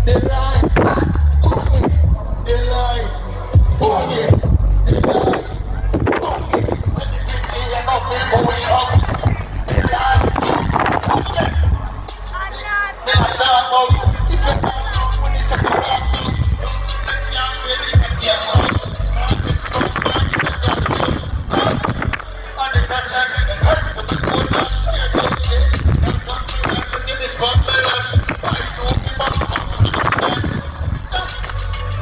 they lie, they lie, fuck it, they lie, fuck it, anything they know we go shop, they lie, fuck it, they are not about if you're not when it's a crap, they can't believe it, yeah, on the touch and the hurt, but the good not scared, don't say, I'm not going to get this Babylon, I do give up something to the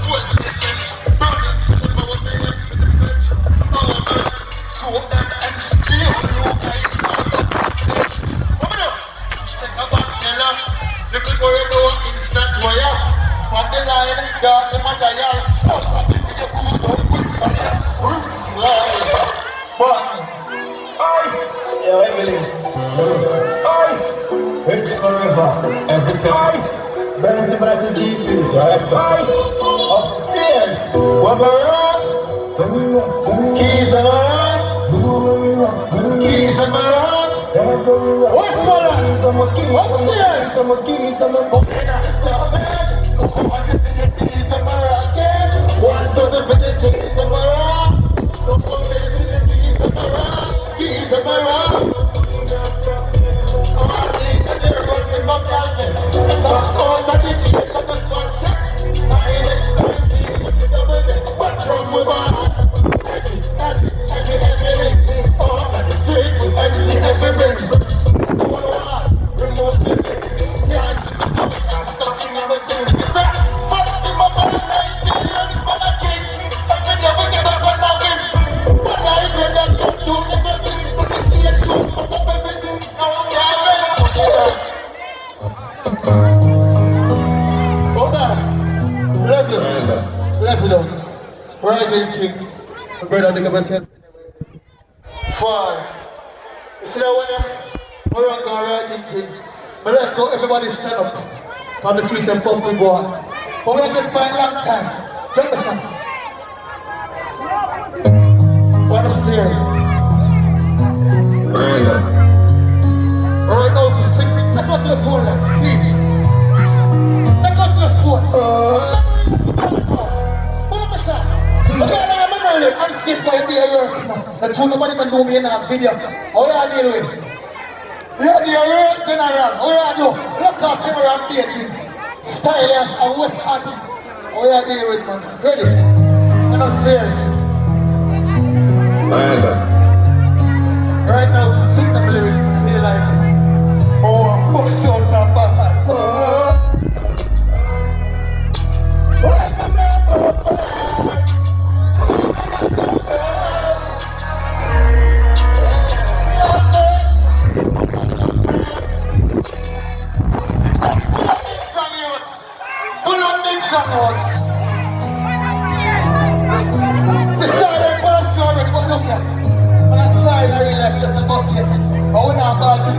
what is this? Burning the power man for the fence. Power man, so that and still you guys are the best. Come on, check a back, Gyal. Little boy, you know instant wire. On the line, got him a Gyal. So, you cool down with fire. Bang. Yo, Evelyn's. Rich forever, every time. Burns the bright to GP. Upstairs. Wabba rock. Keys on the rock. Keys on the rock. What's my rock? Upstairs. Keys on my book. And I saw that. Come on, you see the keys on my rock. One to the village, keys on my rock. Come on, you see the keys on my rock. Keys on my rock. Brother, think of yourself. 5. You see that one there? Morango riding king. But let's go, everybody stand up. Come to see some pumping boy. But we have been for a long time. Jump the sun. One upstairs. Right now, to 6 feet. Take out the phone, like, please. Take out the phone. I'm sick for the work. That's why nobody can do me in a video. How you deal with? You are the work general. How you do? Look up camera and paintings. Stylists and West artists. How you deal with, man? Ready? I'm not serious. Right now, to sing some lyrics, feel like, oh, I'm pushing out the bad.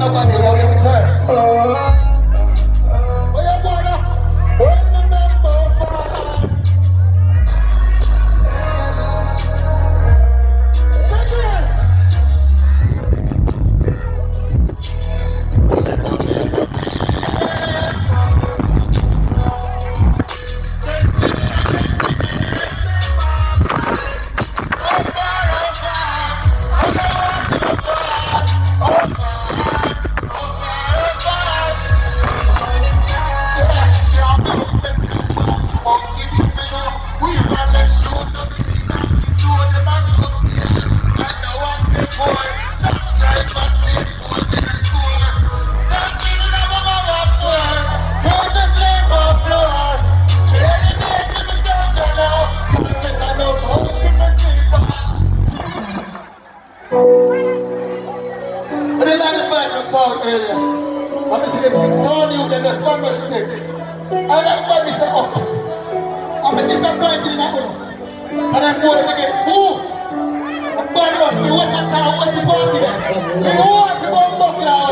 Nobody will return. Where you going now? Where the number 5? Negril! Earlier. I'm saying, don't you then the spam rush take. I like what this up. I'm disappointed in that one. And I'm going to get who? I'm bad rush, the Western Channel, what's the party? The war to go buckler.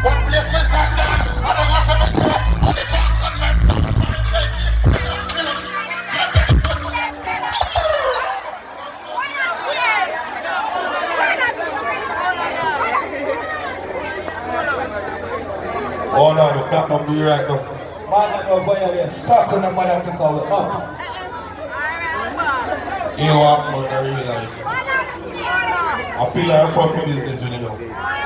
What place was that? I don't have to Oh no, the clock don't be right now. Man, no violate. Circle the mother to cover up. You want more in real life. A pillar of fucking business, you know.